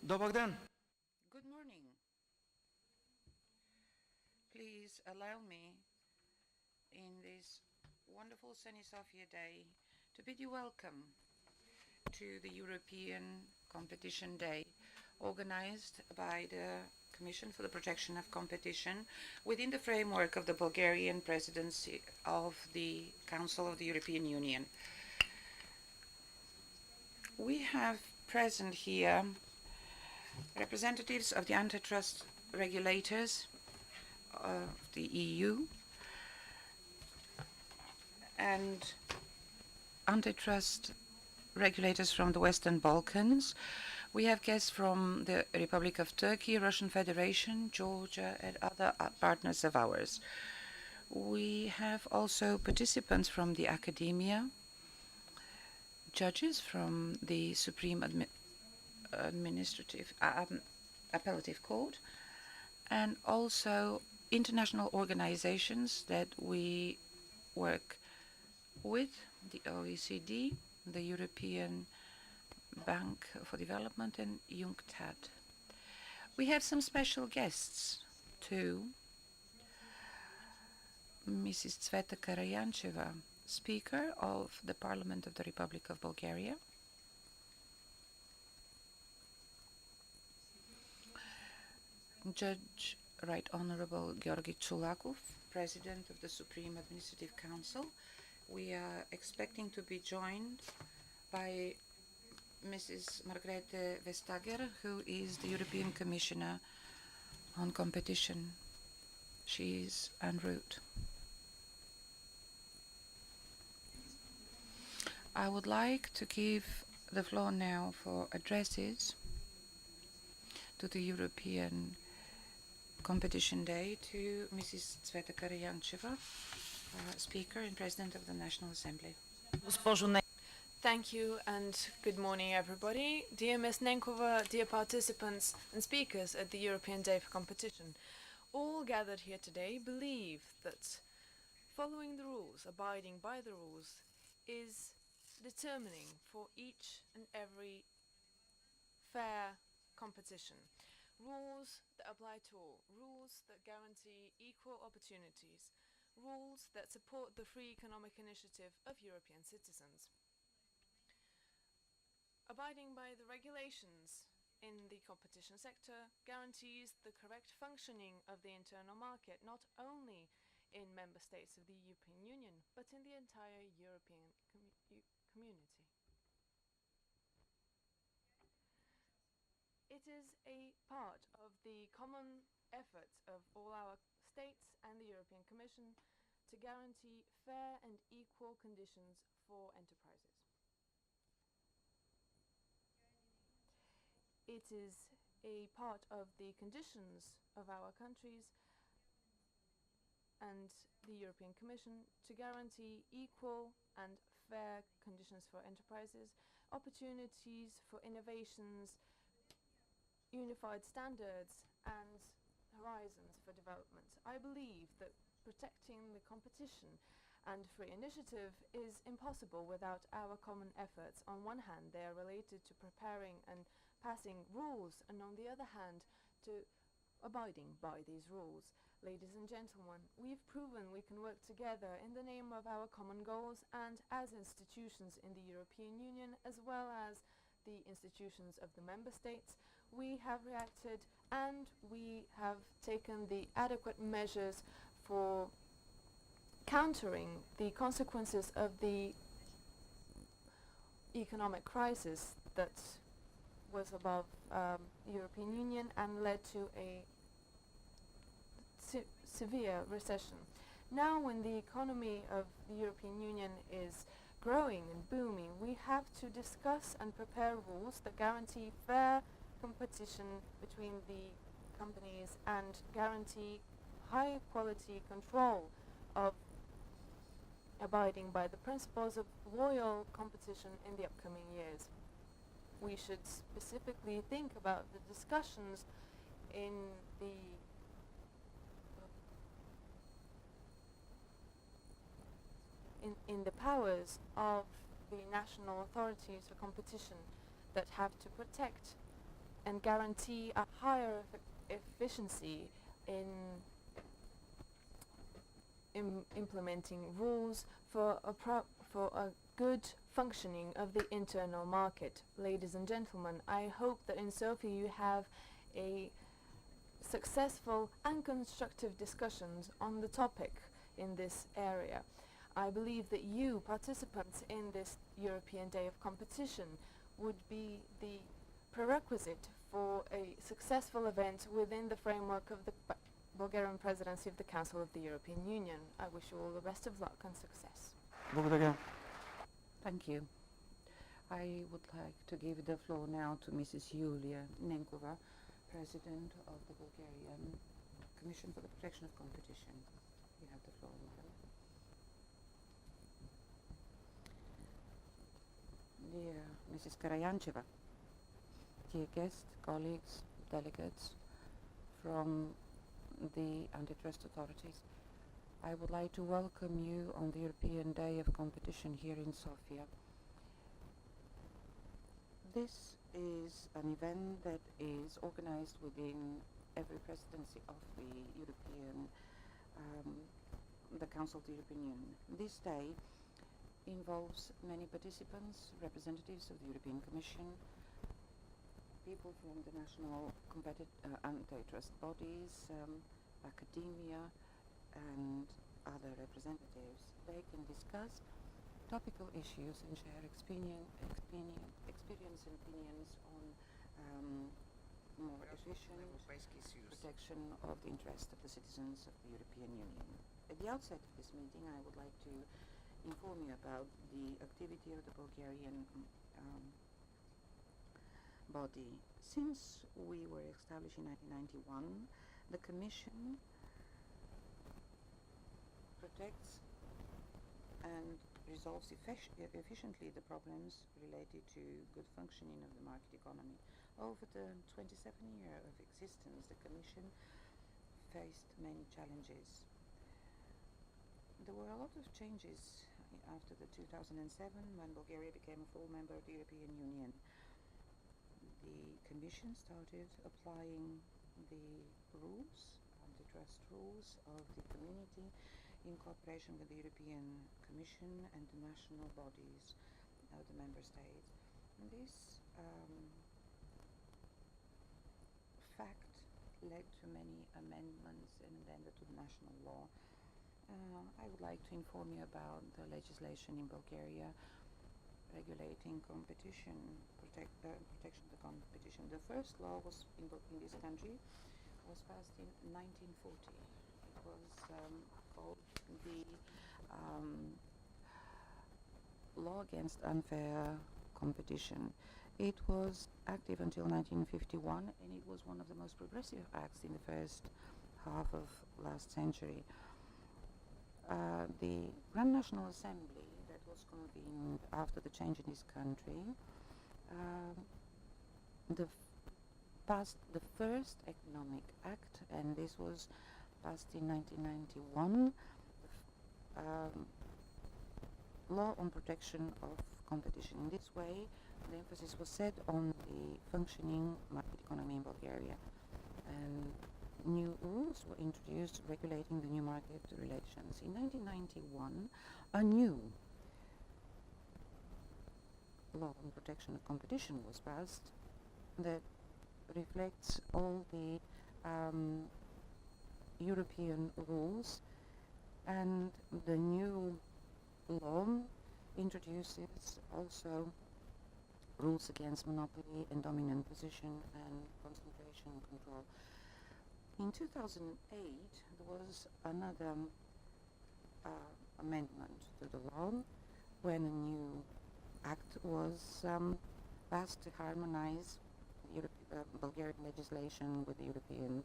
Добър ден! Good morning. Please allow me, in this wonderful sunny Sofia day, to bid you welcome to the European Competition Day, organized by the Commission for the Protection of Competition within the framework of the Bulgarian presidency of the Council of the European Union. We have present here representatives of the antitrust regulators of the EU and antitrust regulators from the Western Balkans. We have guests from the Republic of Turkey, Russian Federation, Georgia, and other partners of ours. We have also participants from the academia, judges from the Supreme Administrative Appellative Court, and also international organizations that we work with, the OECD, the European Bank for Development, and UNCTAD. We have some special guests too. Mrs. Tsveta Karayancheva, Speaker of the Parliament of the Republic of Bulgaria. Judge Right Honorable Georgi Tsoulakov, President of the Supreme Administrative Council. We are expecting to be joined by Mrs. Margrethe Vestager, who is the European Commissioner on Competition. She is en route. I would like to give the floor now for addresses to the European Competition Day to Mrs. Tsveta Karayancheva, Speaker and President of the National Assembly. Thank you and good morning, everybody. Dear Ms. Nenkova, dear participants and speakers at the European Day for Competition, all gathered here today believe that following the rules, abiding by the rules, is determining for each and every fair competition. Rules that apply to all, rules that guarantee equal opportunities, rules that support the free economic initiative of European citizens. Abiding by the regulations in the competition sector guarantees the correct functioning of the internal market, not only in member states of the European Union, but in the entire European community. It is a part of the common efforts of all our states and the European Commission to guarantee fair and equal conditions for enterprises. It is a part of the conditions of our countries and the European Commission to guarantee equal and fair conditions for enterprises, opportunities for innovations, unified standards and horizons for development. I believe that protecting the competition and free initiative is impossible without our common efforts. On one hand, they are related to preparing and passing rules, and on the other hand, to abiding by these rules. Ladies and gentlemen, we've proven we can work together in the name of our common goals and as institutions in the European Union, as well as the institutions of the member states. We have reacted and we have taken the adequate measures for countering the consequences of the economic crisis that was above the European Union and led to a severe recession. Now, when the economy of the European Union is growing and booming, we have to discuss and prepare rules that guarantee fair competition between the companies and guarantee high quality control of abiding by the principles of loyal competition in the upcoming years. We should specifically think about the discussions in the powers of the national authorities for competition that have to protect and guarantee a higher efficiency in implementing rules for a good functioning of the internal market. Ladies and gentlemen, I hope that in Sofia you have a successful and constructive discussions on the topic in this area. I believe that you, participants in this European Day of Competition, would be the prerequisite for a successful event within the framework of the Bulgarian presidency of the Council of the European Union. I wish you all the best of luck and success. Благодаря. Thank you. I would like to give the floor now to Mrs. Yulia Nenkova, President of the Bulgarian Commission for the Protection of Competition. You have the floor, madam. Dear Mrs. Karayancheva, dear guests, colleagues, delegates from the antitrust authorities, I would like to welcome you on the European Day of Competition here in Sofia. This is an event that is organized within every presidency of the the Council of the European Union. This day involves many participants, representatives of the European Commission, people from the national antitrust bodies, academia, and other representatives. They can discuss topical issues and share experience and opinions on more efficient protection of the interest of the citizens of the European Union. At the outset of this meeting, I would like to inform you about the activity of the Bulgarian body. Since we were established in 1991, the Commission protects and resolves efficiently the problems related to good functioning of the market economy. Over the 27 years of existence, the Commission faced many challenges. There were a lot of changes after the 2007, when Bulgaria became a full member of the European Union. The Commission started applying the antitrust rules of the community in cooperation with the European Commission and the national bodies of the member states. And this fact led to many amendments and amended to the national law. I would like to inform you about the legislation in Bulgaria regulating competition, protection of the competition. The first law was in this country was passed in 1940. It was called the Law Against Unfair Competition. It was active until 1951, and it was one of the most progressive acts in the first half of last century. The Grand National Assembly that was convened after the change in this country passed the first economic act, and this was passed in 1991, law on protection of competition. In this way, the emphasis was set on the functioning market economy in Bulgaria, and new rules were introduced regulating the new market relations. In 1991, a new law on protection of competition was passed that reflects all the European rules, and the new law introduces also rules against monopoly and dominant position and concentration control. In 2008, there was another amendment to the law when a new act was passed to harmonize Bulgarian legislation with the European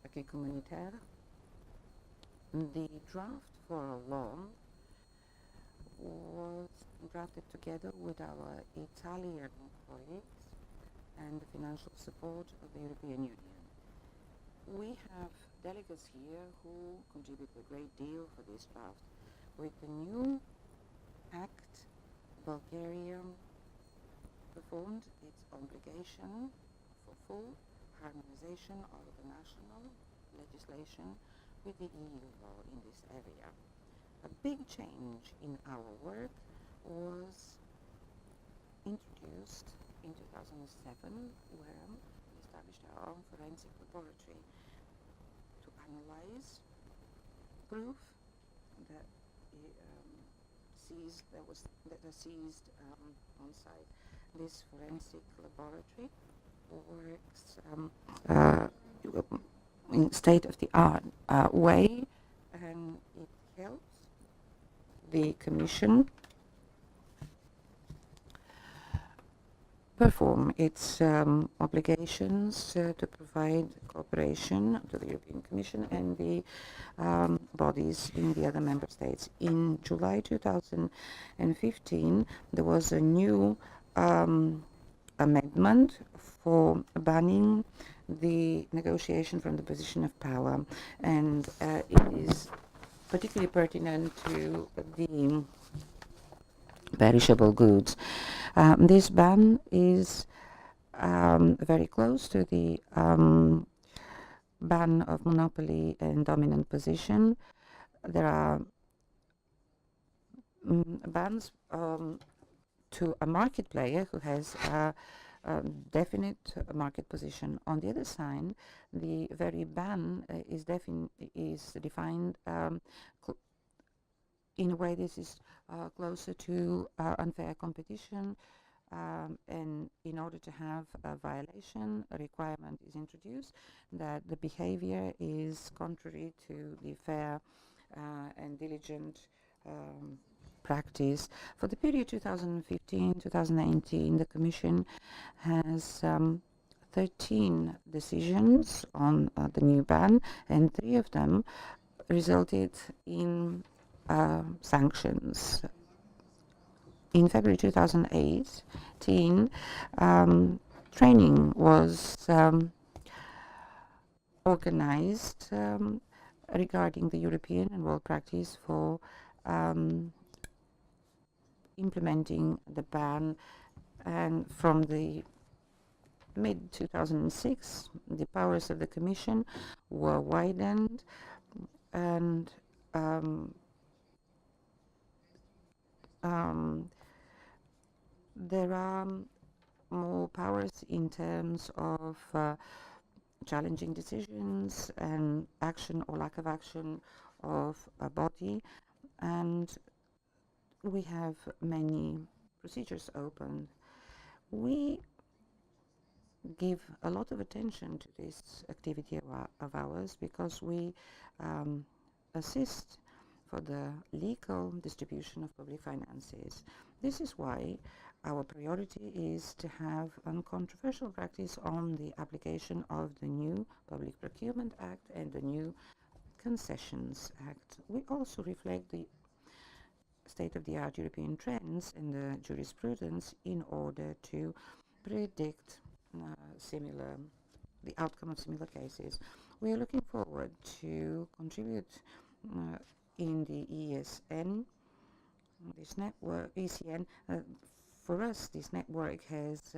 acquis communautaire. The draft for a law was drafted together with our Italian colleagues and the financial support of the European Union. We have delegates here who contribute a great deal for this draft. With the new act, Bulgaria performed its obligation for full harmonization of the national legislation with the EU law in this area. A big change in our work was introduced in 2007, where we established our own forensic laboratory to analyze proof that was seized on site. This forensic laboratory works in state-of-the-art way, and it helps the Commission perform its obligations to provide cooperation to the European Commission and the bodies in the other member states. In July 2015, there was a new amendment for banning the negotiation from the position of power, and it is particularly pertinent to the perishable goods. This ban is very close to the ban of monopoly and dominant position. There are bans to a market player who has a definite market position. On the other side, the very ban is defined in a way this is closer to unfair competition, and in order to have a violation, a requirement is introduced that the behavior is contrary to the fair and diligent practice. For the period 2015-2019, the Commission has 13 decisions on the new ban, and 3 of them resulted in sanctions. In February 2018, training was organized regarding the European and world practice for implementing the ban, and from the mid-2006 the powers of the Commission were widened, and there are more powers in terms of challenging decisions and action or lack of action of a body, and we have many procedures open. We give a lot of attention to this activity of ours because we assist for the legal distribution of public finances. This is why our priority is to have uncontroversial practice on the application of the new Public Procurement Act and the new Concessions Act. We also reflect the state-of-the-art European trends and the jurisprudence in order to predict the outcome of similar cases. We are looking forward to contribute in the ESN, this network, ECN. For us, this network has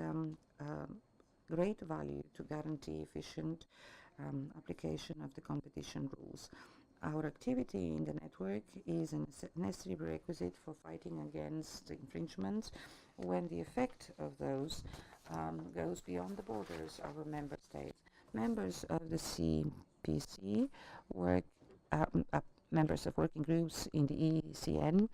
great value to guarantee efficient application of the competition rules. Our activity in the network is a necessary prerequisite for fighting against infringements when the effect of those goes beyond the borders of a member state. Members of the CPC work, members of working groups in the ECN,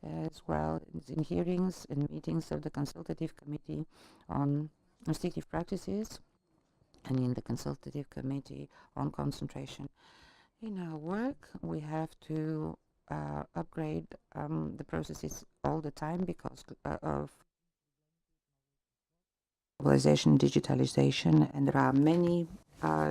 as well as in hearings and meetings of the Consultative Committee on Restrictive Practices and in the Consultative Committee on Concentration. In our work, we have to upgrade the processes all the time because of globalization, digitalization, and there are many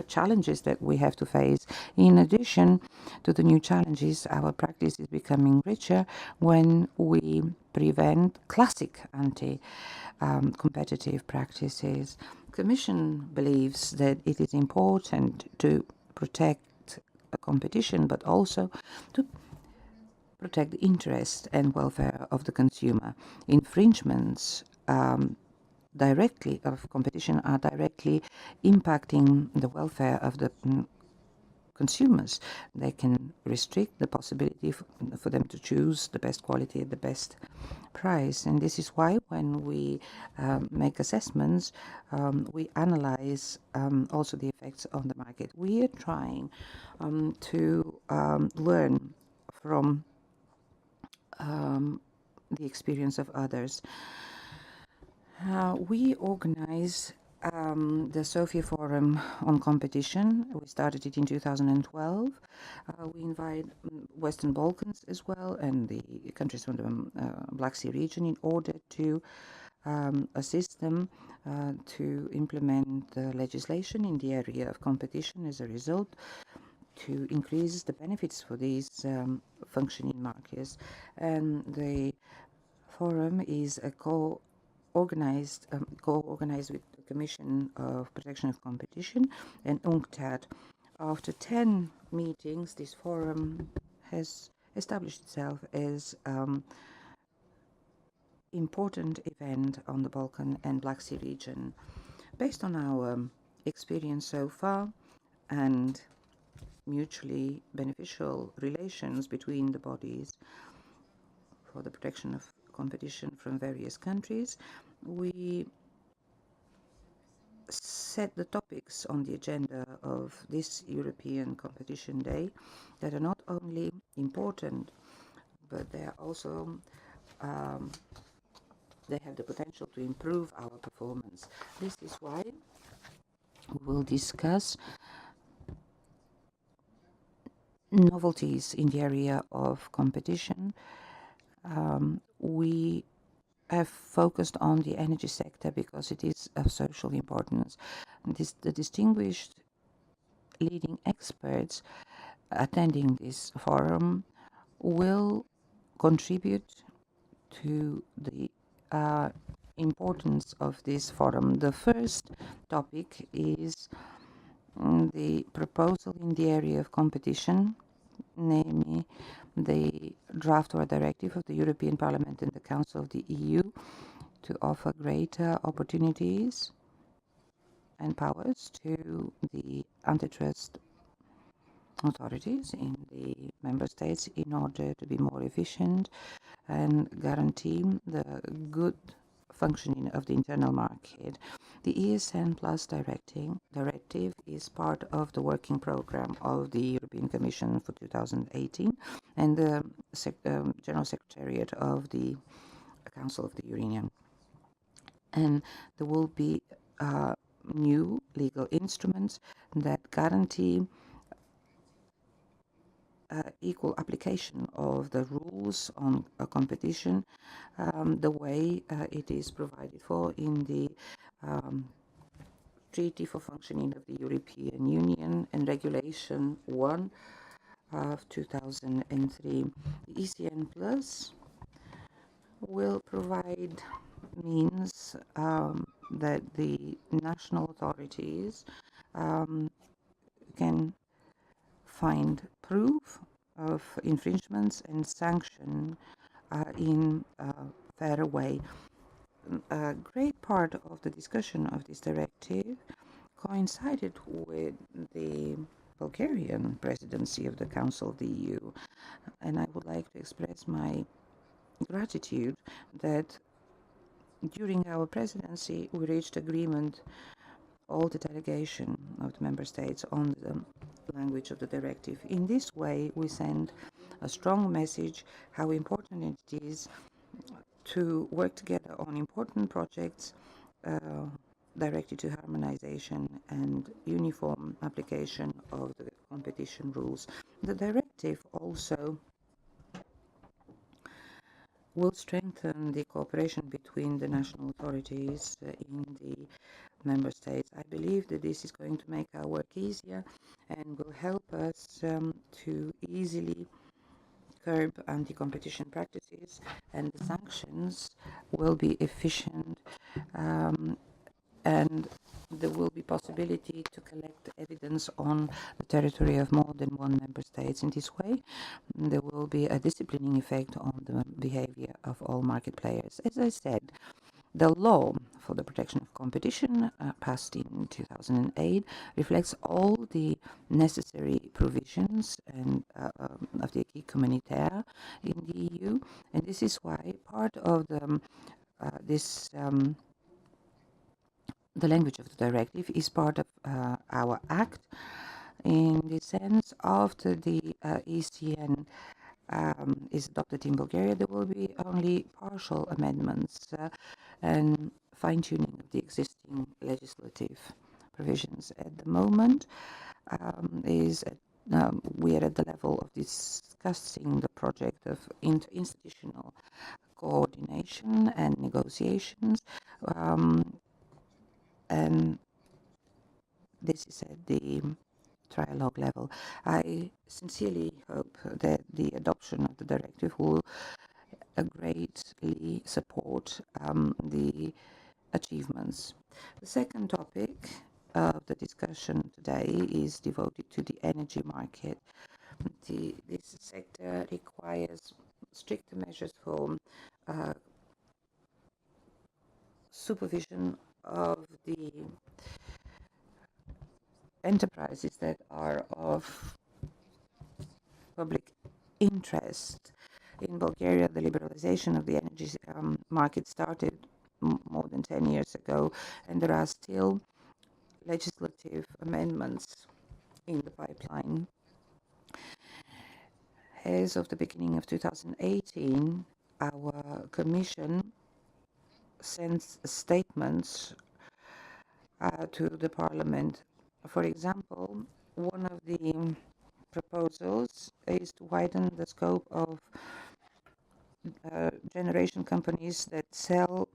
challenges that we have to face. In addition to the new challenges, our practice is becoming richer when we prevent classic anti-competitive practices. Commission believes that it is important to protect competition, but also to protect the interest and welfare of the consumer. Infringements of competition are directly impacting the welfare of the consumers. They can restrict the possibility for them to choose the best quality at the best price. And this is why when we make assessments, we analyze also the effects on the market. We are trying to learn from the experience of others. We organize the Sofia Forum on Competition. We started it in 2012. We invite Western Balkans as well and the countries from the Black Sea region in order to assist them to implement the legislation in the area of competition as a result, to increase the benefits for these functioning markets. And the forum is a co-organized with the Commission of Protection of Competition and UNCTAD. After 10 meetings, this forum has established itself as important event on the Balkan and Black Sea region. Based on our experience so far and mutually beneficial relations between the bodies for the protection of competition from various countries, we set the topics on the agenda of this European Competition Day that are not only important, but they are also they have the potential to improve our performance. This is why we will discuss novelties in the area of competition. We have focused on the energy sector because it is of social importance. The distinguished leading experts attending this forum will contribute to the importance of this forum. The first topic is the proposal in the area of competition, namely the draft or directive of the European Parliament and the Council of the EU to offer greater opportunities and powers to the antitrust authorities in the member states in order to be more efficient and guarantee the good functioning of the internal market. The ESN Plus directive is part of the working program of the European Commission for 2018 and the General Secretariat of the Council of the Union. And there will be new legal instruments that guarantee equal application of the rules on competition the way it is provided for in the Treaty for Functioning of the European Union and Regulation 1 of 2003. The ECN Plus will provide means that the national authorities can find proof of infringements and sanction in a fair way. A great part of the discussion of this directive coincided with the Bulgarian presidency of the Council of the EU, and I would like to express my gratitude that during our presidency we reached agreement, all the delegation of the member states, on the language of the directive. In this way, we send a strong message how important it is to work together on important projects directed to harmonization and uniform application of the competition rules. The directive also will strengthen the cooperation between the national authorities in the member states. I believe that this is going to make our work easier and will help us to easily curb anti-competition practices, and the sanctions will be efficient, and there will be possibility to collect evidence on the territory of more than one member state. In this way, there will be a disciplining effect on the behavior of all market players. As I said, the law for the Protection of Competition, passed in 2008, reflects all the necessary provisions and of the acquis communautaire in the EU, and this is why part of the the language of the directive is part of our act. In the sense, after the ECN is adopted in Bulgaria, there will be only partial amendments and fine-tuning of the existing legislative provisions. At the moment, we are at the level of discussing the project of interinstitutional coordination and negotiations, and this is at the trialogue level. I sincerely hope that the adoption of the directive will greatly support the achievements. The second topic of the discussion today is devoted to the energy market. This sector requires stricter measures for supervision of the enterprises that are of public interest. In Bulgaria, the liberalization of the energy market started more than 10 years ago, and there are still legislative amendments in the pipeline. As of the beginning of 2018, our Commission sends statements to the Parliament. For example, one of the proposals is to widen the scope of generation companies that sell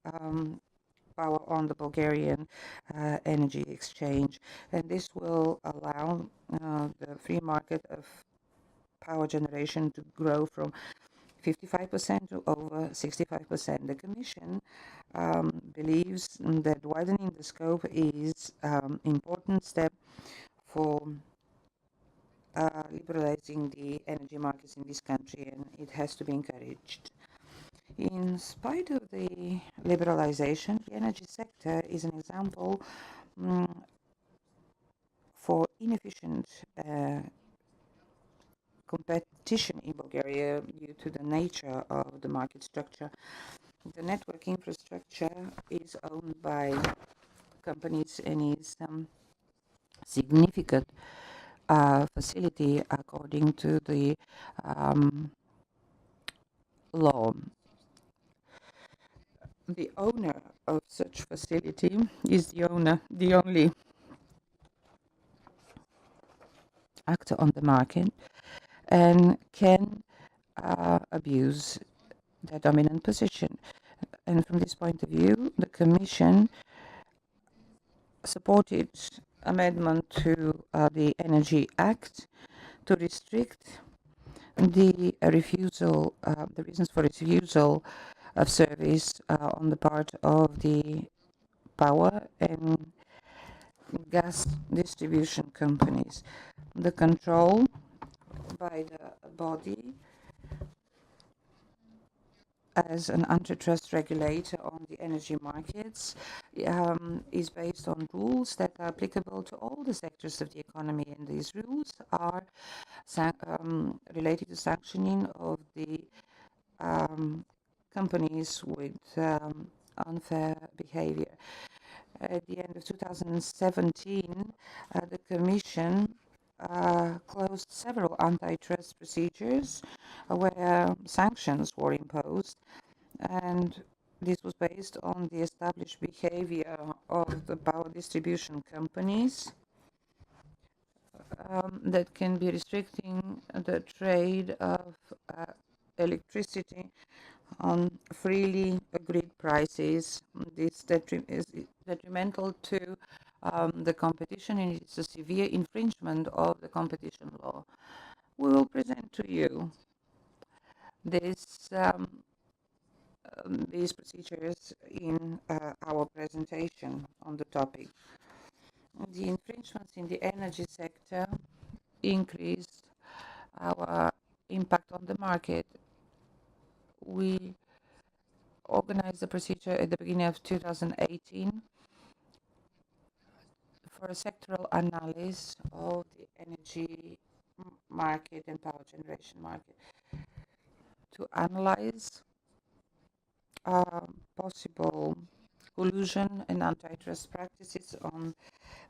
power on the Bulgarian energy exchange, and this will allow the free market of power generation to grow from 55% to over 65%. The Commission believes that widening the scope is an important step for liberalizing the energy markets in this country, and it has to be encouraged. In spite of the liberalization, the energy sector is an example for inefficient competition in Bulgaria due to the nature of the market structure. The network infrastructure is owned by companies and is significant facility according to the law. The owner of such facility is the only actor on the market, and can abuse their dominant position. And from this point of view, the Commission supported amendment to the Energy Act to restrict the reasons for refusal of service on the part of the power and gas distribution companies. The control by the body as an antitrust regulator on the energy markets is based on rules that are applicable to all the sectors of the economy, and these rules are related to sanctioning of the companies with unfair behavior. At the end of 2017, the Commission closed several antitrust procedures where sanctions were imposed, and this was based on the established behavior of the power distribution companies that can be restricting the trade of electricity on freely agreed prices. This is detrimental to the competition, and it's a severe infringement of the competition law. We will present to you these procedures in our presentation on the topic. The infringements in the energy sector increased our impact on the market. We organized the procedure at the beginning of 2018 for a sectoral analysis of the energy market and power generation market to analyze possible collusion and antitrust practices on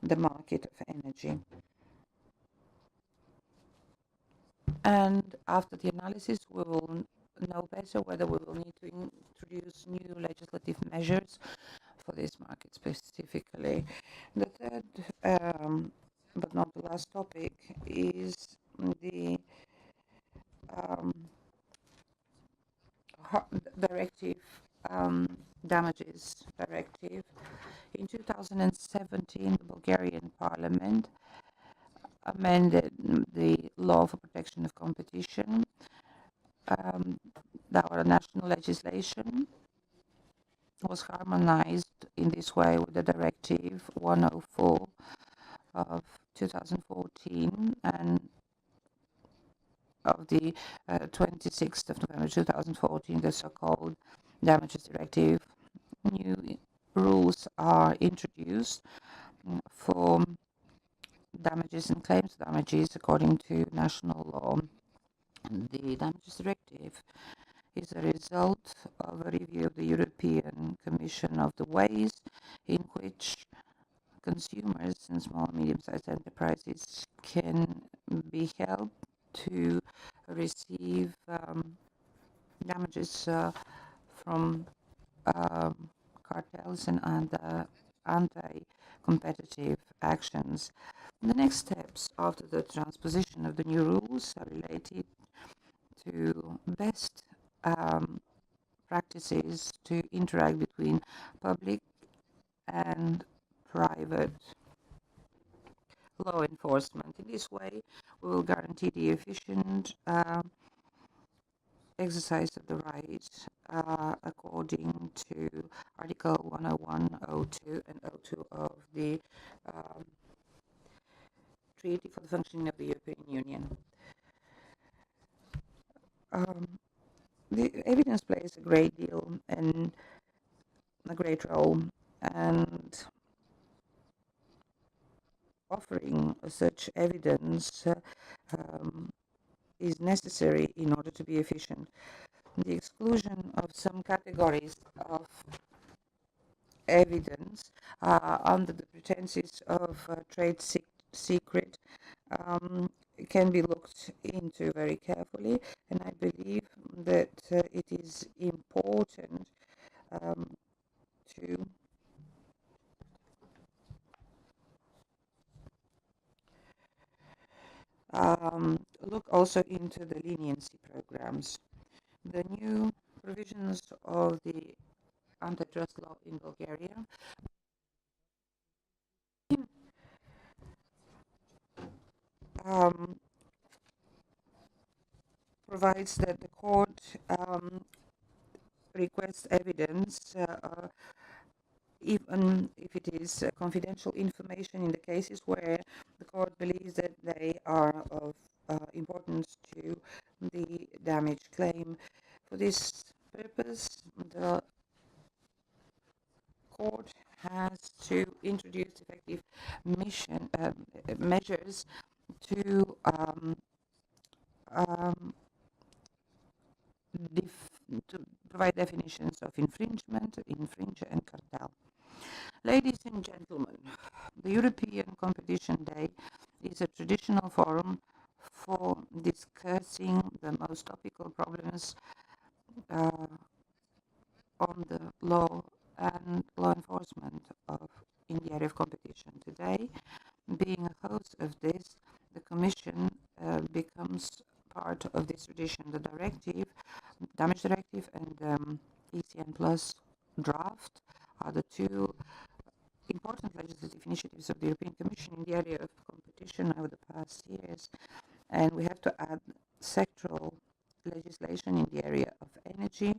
the market of energy. And after the analysis, we will know better whether we will need to introduce new legislative measures for this market specifically. The third, but not the last topic, is the directive, damages directive. In 2017, the Bulgarian Parliament amended the law for protection of competition, our national legislation was harmonized in this way with the Directive 104 of 2014 and of the 26th of November 2014, the so-called Damages Directive. New rules are introduced for damages and claims damages according to national law. The Damages Directive is a result of a review of the European Commission of the ways in which consumers and small and medium-sized enterprises can be helped to receive damages from cartels and anti-competitive actions. The next steps after the transposition of the new rules are related to best practices to interact between public and private law enforcement. In this way, we will guarantee the efficient exercise of the rights according to Article 101, 02, and 02 of the Treaty for the Functioning of the European Union. The evidence plays a great deal and a great role, and offering such evidence is necessary in order to be efficient. The exclusion of some categories of evidence under the pretenses of trade secret can be looked into very carefully, and I believe that it is important to look also into the leniency programs. The new provisions of the antitrust law in Bulgaria provides that the court requests evidence even if it is confidential information in the cases where the court believes that they are of importance to the damage claim. For this purpose, the court has to introduce effective measures to provide definitions of infringement, infringer, and cartel. Ladies and gentlemen, the European Competition Day is a traditional forum for discussing the most topical problems on the law and law enforcement in the area of competition. Today, being a host of this, the Commission becomes part of this tradition. The Damage Directive, and ECN Plus draft are the two important legislative initiatives of the European Commission in the area of competition over the past years, and we have to add sectoral legislation in the area of energy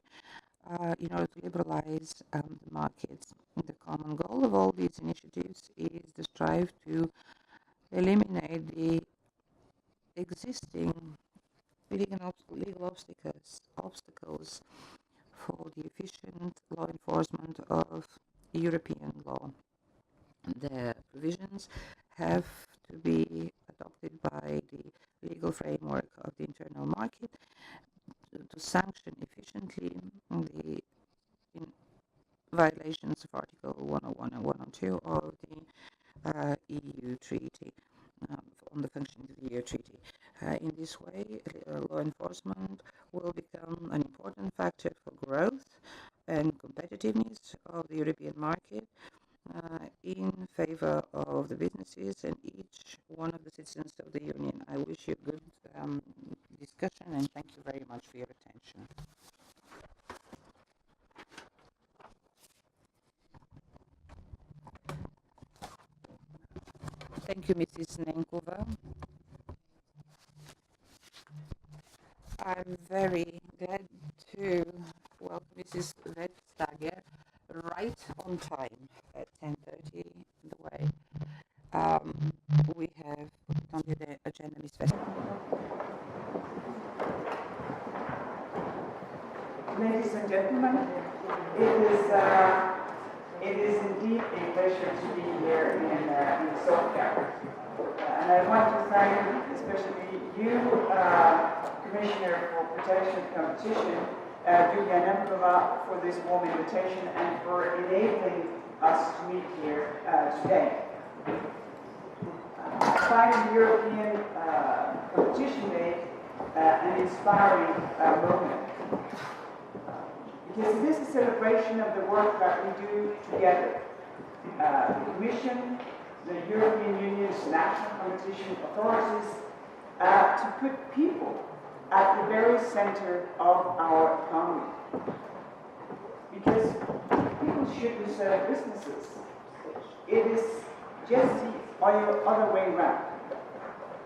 in order to liberalize the markets. The common goal of all these initiatives is to strive to eliminate the existing legal obstacles for the efficient law enforcement of European law. The provisions have to be adopted by the legal framework of the internal market to sanction efficiently the violations of Article 101 and 102 of the EU Treaty on the functioning of the EU Treaty. In this way, law enforcement will become an important factor for growth and competitiveness of the European market in favor of the businesses and each one of the citizens of the Union. I wish you a good discussion and thank you very much for your attention. Thank you, Mrs. Nenkova. I'm very glad to welcome Mrs. Vestager right on time at 10:30 the way we have put on the agenda, Ms. Vestager. Ladies and gentlemen, it is indeed a pleasure to be here in Sofia. And I want to thank especially you, Commissioner for Protection and Competition, Julia Nemkova, for this warm invitation and for enabling us to meet here today. I find the European Competition Day an inspiring moment. Because it is a celebration of the work that we do together. The Commission, the European Union's national competition authorities, to put people at the very center of our economy. Because people shouldn't serve businesses. It is just the other way around.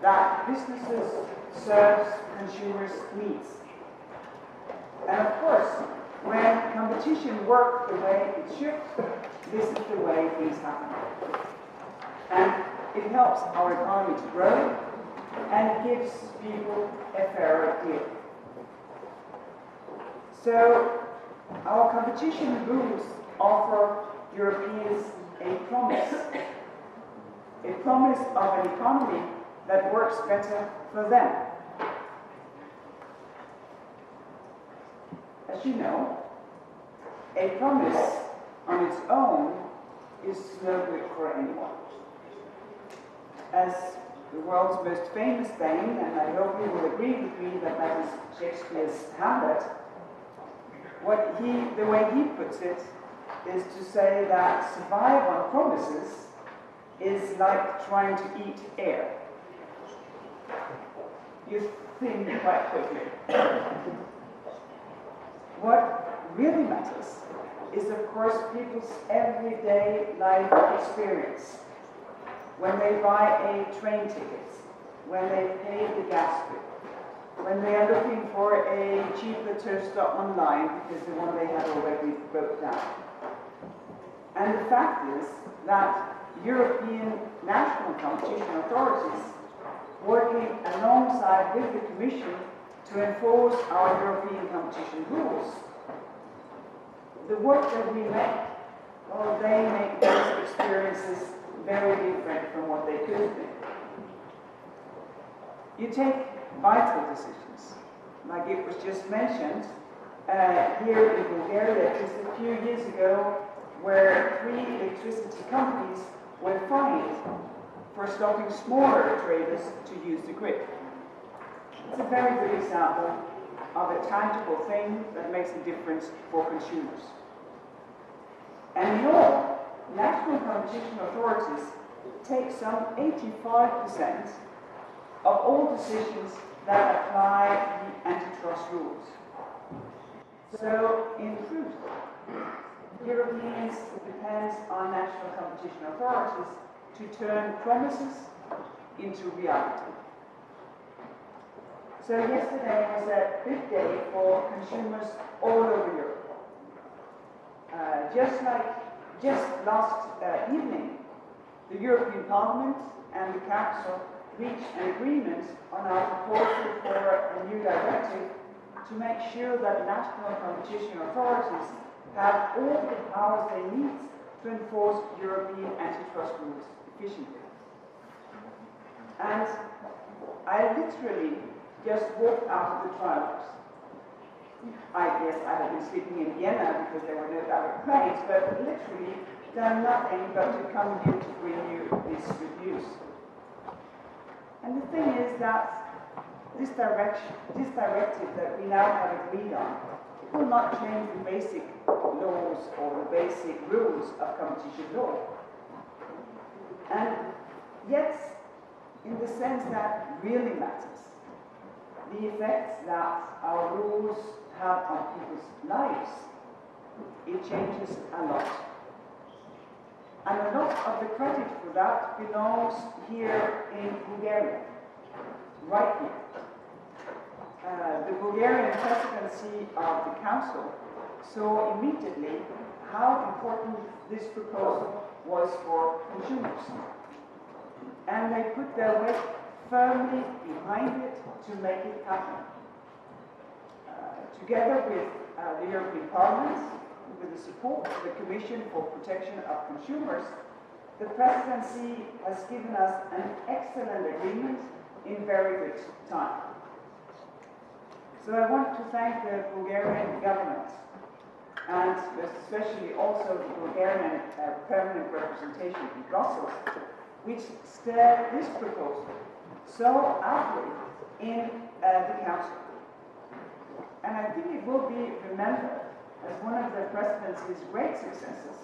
That businesses serve consumers' needs. And of course, when competition works the way it should, this is the way things happen. And it helps our economy to grow, and it gives people a fairer deal. So, our competition rules offer Europeans a promise of an economy that works better for them. As you know, a promise on its own is no good for anyone. As the world's most famous Dane, and I hope you will agree with me that that is Shakespeare's Hamlet, the way he puts it is to say that survive on promises is like trying to eat air. You think quite quickly. What really matters is, of course, people's everyday life experience. When they buy a train ticket, when they pay the gas bill, when they are looking for a cheaper toaster online because the one they have already broke down. And the fact is that European national competition authorities, working alongside with the Commission to enforce our European competition rules, the work that we make, well, they make those experiences very different from what they could be. You take vital decisions, like it was just mentioned, here in Bulgaria just a few years ago, where 3 electricity companies were fined for stopping smaller traders to use the grid. It's a very good example of a tangible thing that makes a difference for consumers. And in all, national competition authorities take some 85% of all decisions that apply the antitrust rules. So, in truth, Europeans depend on national competition authorities to turn promises into reality. So yesterday was a big day for consumers all over Europe. Just last evening, the European Parliament and the Council reached an agreement on our proposal for a new directive to make sure that national competition authorities have all the powers they need to enforce European antitrust rules efficiently. And I literally just walked out of the trials. I guess I had been sleeping in Vienna because there were no direct planes, but literally done nothing but to come here to bring you this good news. And the thing is that this directive that we now have agreed on will not change the basic laws or the basic rules of competition law. And yet, in the sense that really matters, the effects that our rules have on people's lives, it changes a lot. And a lot of the credit for that belongs here in Bulgaria, right here. The Bulgarian presidency of the Council saw immediately how important this proposal was for consumers. And they put their weight firmly behind it to make it happen. Together with the European Parliament, with the support of the Commission for Protection of Consumers, the presidency has given us an excellent agreement in very good time. So I want to thank the Bulgarian government, and especially also the Bulgarian permanent representation in Brussels, which steered this proposal so aptly in the Council. And I think it will be remembered as one of the presidency's great successes,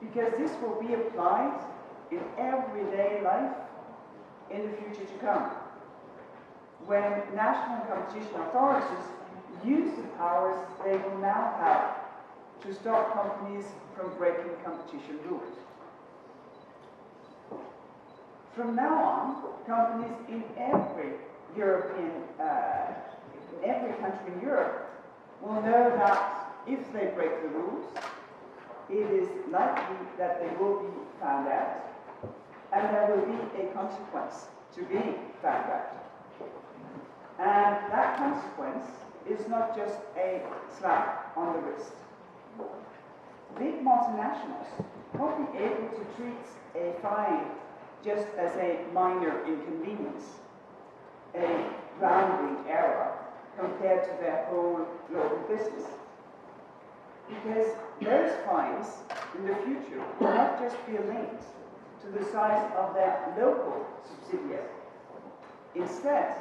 because this will be applied in everyday life in the future to come, when national competition authorities use the powers they will now have to stop companies from breaking competition rules. From now on, companies in every country in Europe will know that if they break the rules, it is likely that they will be found out, and there will be a consequence to being found out. And that consequence is not just a slap on the wrist. Big multinationals won't be able to treat a fine just as a minor inconvenience, a rounding error compared to their whole global business. Because those fines in the future will not just be linked to the size of their local subsidiary. Instead,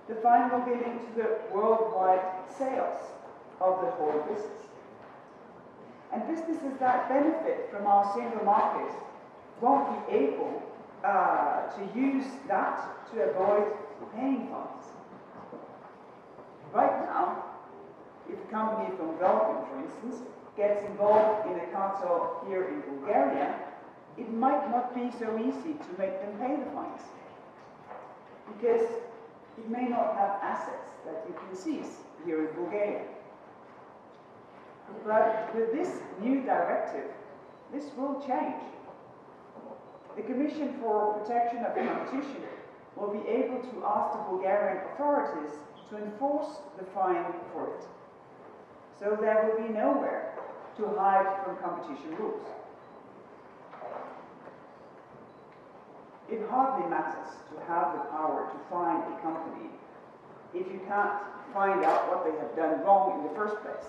the fine will be linked to the worldwide sales of the whole business. And businesses that benefit from our single market won't be able to use that to avoid paying fines. Right now, if a company from Belgium, for instance, gets involved in a cartel here in Bulgaria, it might not be so easy to make them pay the fines, because it may not have assets that you can seize here in Bulgaria. But with this new directive, this will change. The Commission for Protection of Competition will be able to ask the Bulgarian authorities to enforce the fine for it. So there will be nowhere to hide from competition rules. It hardly matters to have the power to fine a company if you can't find out what they have done wrong in the first place.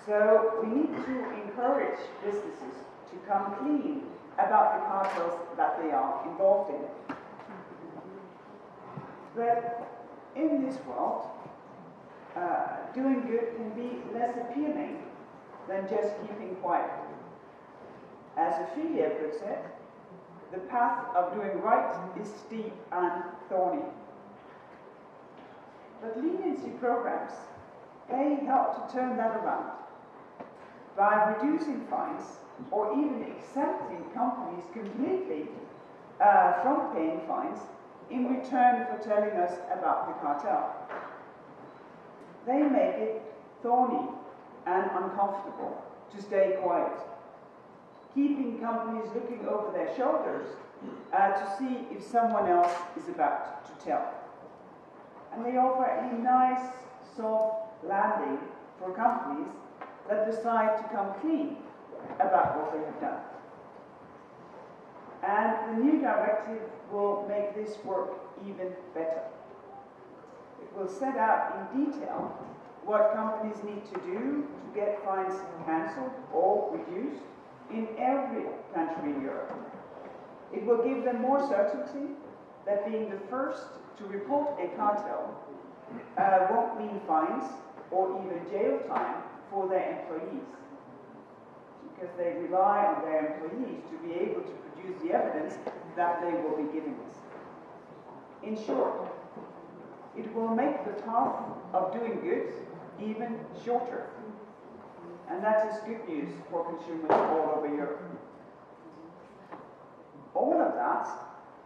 So we need to encourage businesses to come clean about the cartels that they are involved in. But in this world, doing good can be less appealing than just keeping quiet. As Ophelia puts it, the path of doing right is steep and thorny. But leniency programs, they help to turn that around by reducing fines or even exempting companies completely from paying fines in return for telling us about the cartel. They make it thorny and uncomfortable to stay quiet, keeping companies looking over their shoulders to see if someone else is about to tell. and they offer a nice, soft landing for companies that decide to come clean about what they have done. And the new directive will make this work even better. It will set out in detail what companies need to do to get fines cancelled or reduced in every country in Europe. It will give them more certainty that being the first to report a cartel won't mean fines or even jail time for their employees, because they rely on their employees to be able to produce the evidence that they will be giving us. In short, it will make the path of doing good even shorter. And that is good news for consumers all over Europe. All of that,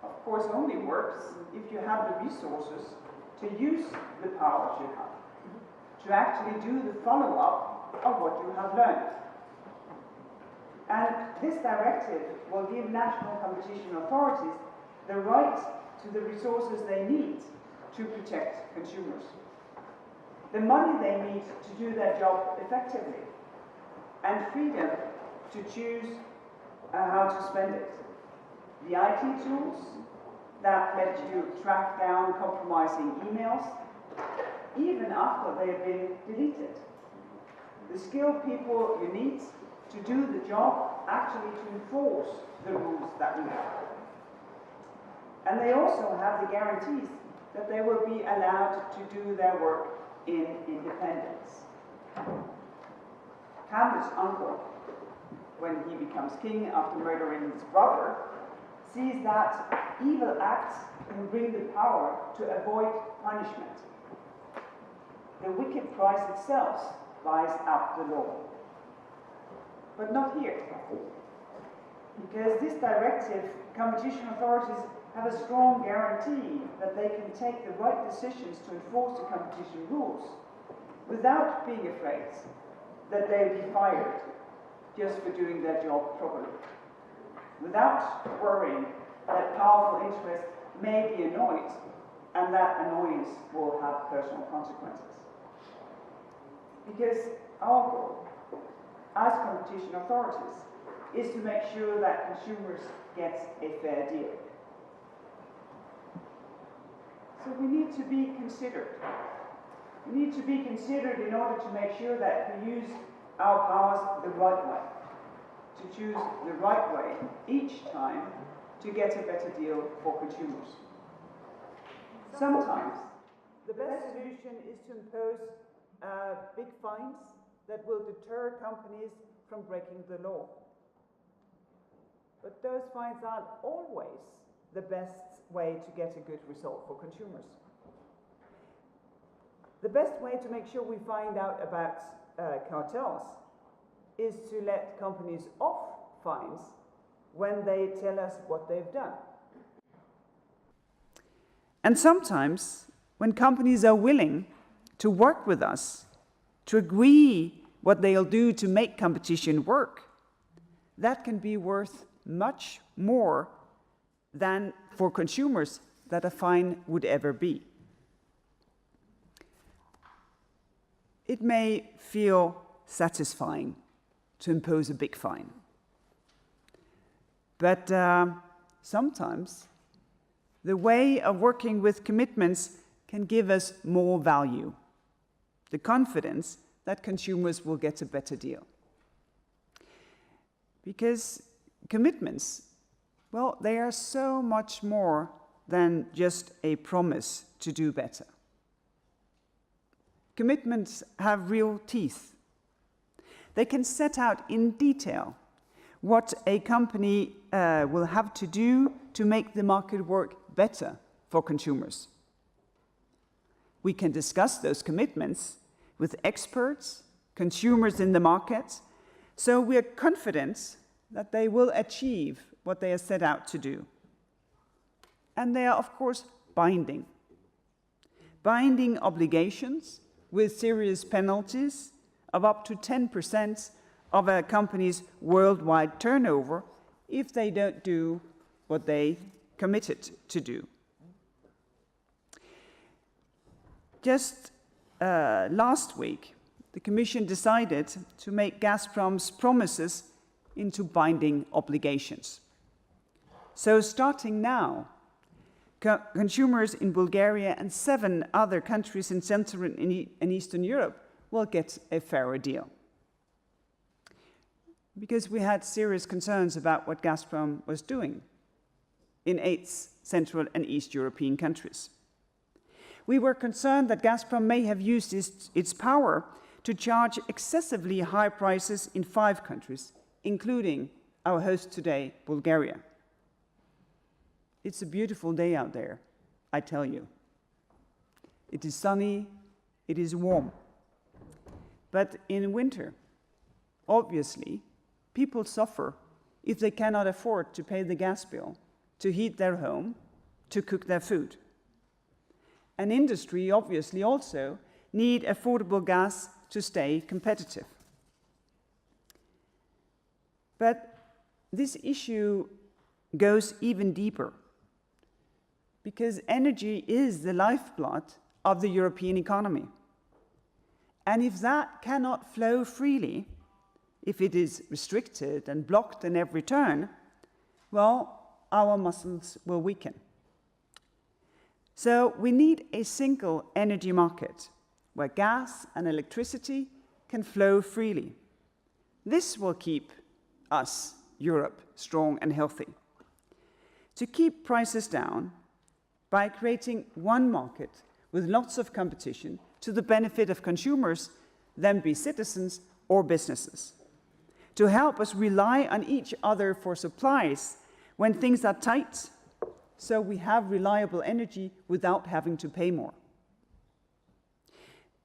of course, only works if you have the resources to use the powers you have, to actually do the follow-up of what you have learned. And this directive will give national competition authorities the right to the resources they need to protect consumers, the money they need to do their job effectively, and freedom to choose how to spend it. The IT tools that let you track down compromising emails, even after they have been deleted. The skilled people you need to do the job, actually to enforce the rules that we have. And they also have the guarantees that they will be allowed to do their work in independence. Hamlet's uncle, when he becomes king after murdering his brother, sees that evil acts can bring the power to avoid punishment. The wicked price itself buys out the law. But not here. Because this directive, competition authorities have a strong guarantee that they can take the right decisions to enforce the competition rules without being afraid that they'll be fired just for doing their job properly, without worrying that powerful interests may be annoyed and that annoyance will have personal consequences. Because our goal as competition authorities is to make sure that consumers get a fair deal. So we need to be considered. We need to be considered in order to make sure that we use our powers the right way, to choose the right way each time to get a better deal for consumers. Sometimes the best solution is to impose big fines that will deter companies from breaking the law. But those fines aren't always the best way to get a good result for consumers. The best way to make sure we find out about cartels is to let companies off fines when they tell us what they've done. And sometimes, when companies are willing to work with us, to agree what they'll do to make competition work, that can be worth much more than for consumers that a fine would ever be. It may feel satisfying to impose a big fine, but sometimes the way of working with commitments can give us more value, the confidence that consumers will get a better deal. Because commitments, well, they are so much more than just a promise to do better. Commitments have real teeth. They can set out in detail what a company will have to do to make the market work better for consumers. We can discuss those commitments with experts, consumers in the market, so we are confident that they will achieve what they are set out to do. And they are, of course, binding. Binding obligations with serious penalties of up to 10% of a company's worldwide turnover if they don't do what they committed to do. just last week, the Commission decided to make Gazprom's promises into binding obligations. So starting now, consumers in Bulgaria and 7 other countries in Central and Eastern Europe will get a fairer deal. Because we had serious concerns about what Gazprom was doing in 8 Central and East European countries. We were concerned that Gazprom may have used its power to charge excessively high prices in 5 countries, including our host today, Bulgaria. It's a beautiful day out there, I tell you. It is sunny, it is warm. But in winter, obviously, people suffer if they cannot afford to pay the gas bill, to heat their home, to cook their food. And industry obviously also need affordable gas to stay competitive. But this issue goes even deeper, because energy is the lifeblood of the European economy. And if that cannot flow freely, if it is restricted and blocked in every turn, well, our muscles will weaken. So we need a single energy market where gas and electricity can flow freely. This will keep us, Europe, strong and healthy. To keep prices down by creating one market with lots of competition to the benefit of consumers, them be citizens or businesses. To help us rely on each other for supplies when things are tight, so we have reliable energy without having to pay more.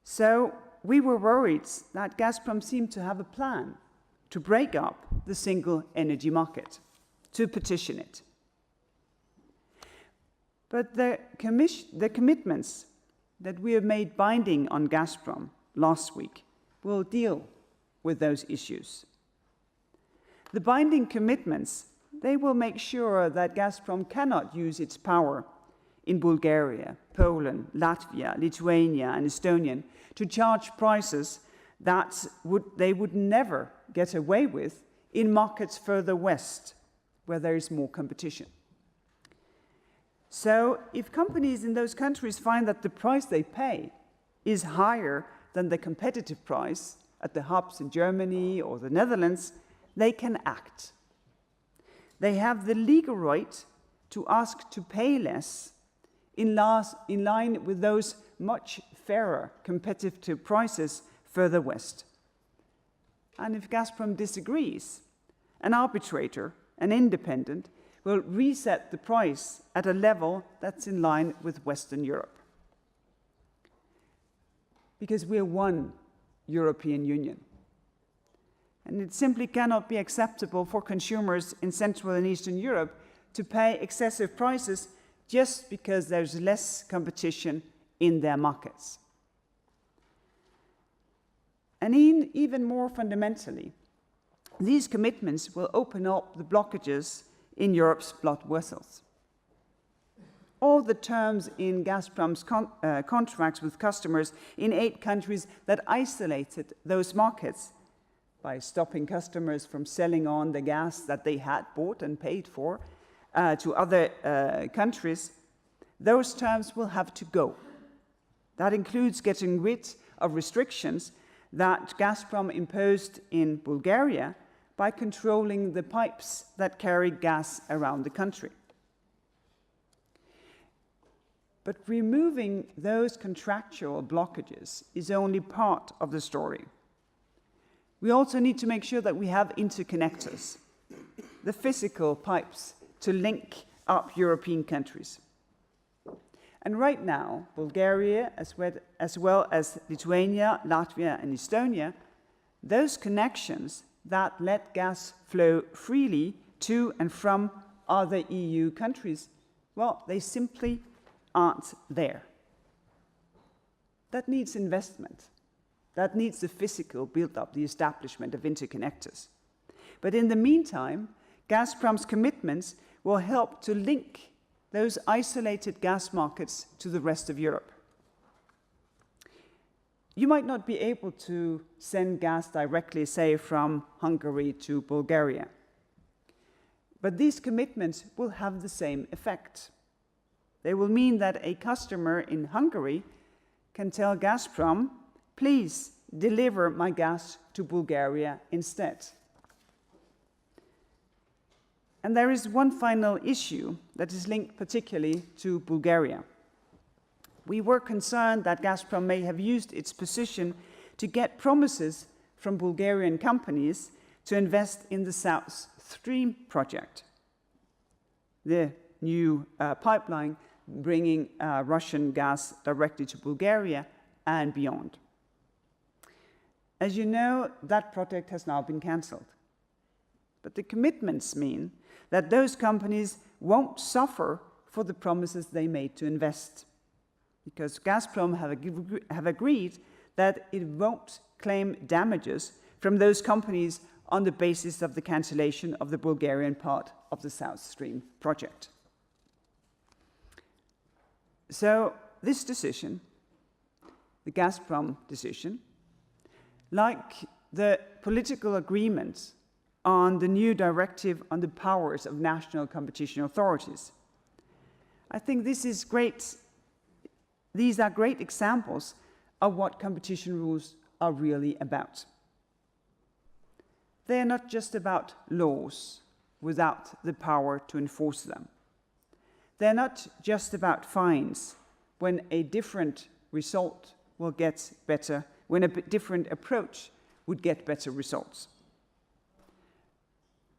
So we were worried that Gazprom seemed to have a plan to break up the single energy market, to petition it. But the commitments that we have made binding on Gazprom last week will deal with those issues. The binding commitments, they will make sure that Gazprom cannot use its power in Bulgaria, Poland, Latvia, Lithuania, and Estonia to charge prices that they would never get away with in markets further west, where there is more competition. So if companies in those countries find that the price they pay is higher than the competitive price at the hubs in Germany or the Netherlands, they can act. They have the legal right to ask to pay less in line with those much fairer competitive prices further west. And if Gazprom disagrees, an arbitrator, an independent, will reset the price at a level that's in line with Western Europe. Because we are one European Union. And it simply cannot be acceptable for consumers in Central and Eastern Europe to pay excessive prices just because there's less competition in their markets. And even more fundamentally, these commitments will open up the blockages in Europe's blood vessels. All the terms in Gazprom's contracts with customers in 8 countries that isolated those markets by stopping customers from selling on the gas that they had bought and paid for to other countries, those terms will have to go. That includes getting rid of restrictions that Gazprom imposed in Bulgaria by controlling the pipes that carry gas around the country. But removing those contractual blockages is only part of the story. We also need to make sure that we have interconnectors, the physical pipes to link up European countries. And right now, Bulgaria, as well as Lithuania, Latvia, and Estonia, those connections that let gas flow freely to and from other EU countries, well, they simply aren't there. That needs investment. That needs the physical build-up, the establishment of interconnectors. But in the meantime, Gazprom's commitments will help to link those isolated gas markets to the rest of Europe. you might not be able to send gas directly, say, from Hungary to Bulgaria. But these commitments will have the same effect. They will mean that a customer in Hungary can tell Gazprom, please deliver my gas to Bulgaria instead. And there is one final issue that is linked particularly to Bulgaria. We were concerned that Gazprom may have used its position to get promises from Bulgarian companies to invest in the South Stream project, the new pipeline bringing Russian gas directly to Bulgaria and beyond. As you know, that project has now been cancelled. But the commitments mean that those companies won't suffer for the promises they made to invest, because Gazprom have agreed that it won't claim damages from those companies on the basis of the cancellation of the Bulgarian part of the South Stream project. So this decision, the Gazprom decision, like the political agreement on the new directive on the powers of national competition authorities, I think this is great. These are great examples of what competition rules are really about. They are not just about laws without the power to enforce them. They're not just about fines when a different result will get better, when a different approach would get better results.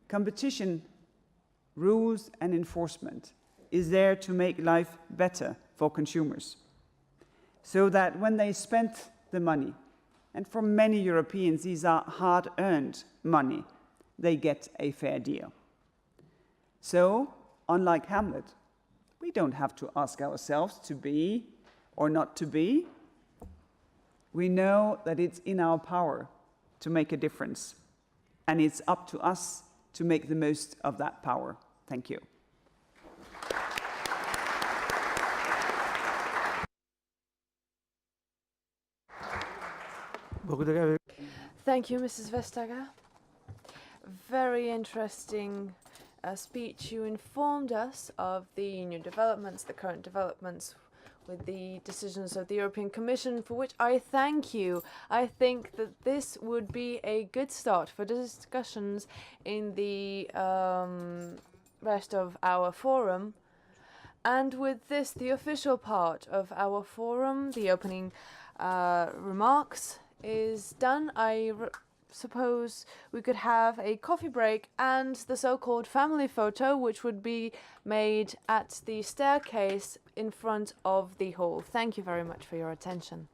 Competition rules and enforcement is there to make life better for consumers, so that when they spend the money, and for many Europeans these are hard-earned money, they get a fair deal. So, unlike Hamlet, we don't have to ask ourselves to be or not to be. We know that it's in our power to make a difference, and it's up to us to make the most of that power. Thank you. Thank you, Mrs. Vestager. Very interesting speech. You informed us of the new developments, the current developments with the decisions of the European Commission, for which I thank you. I think that this would be a good start for discussions in the rest of our forum. And with this, the official part of our forum, the opening remarks, is done. I suppose we could have a coffee break and the so-called family photo, which would be made at the staircase in front of the hall. Thank you very much for your attention.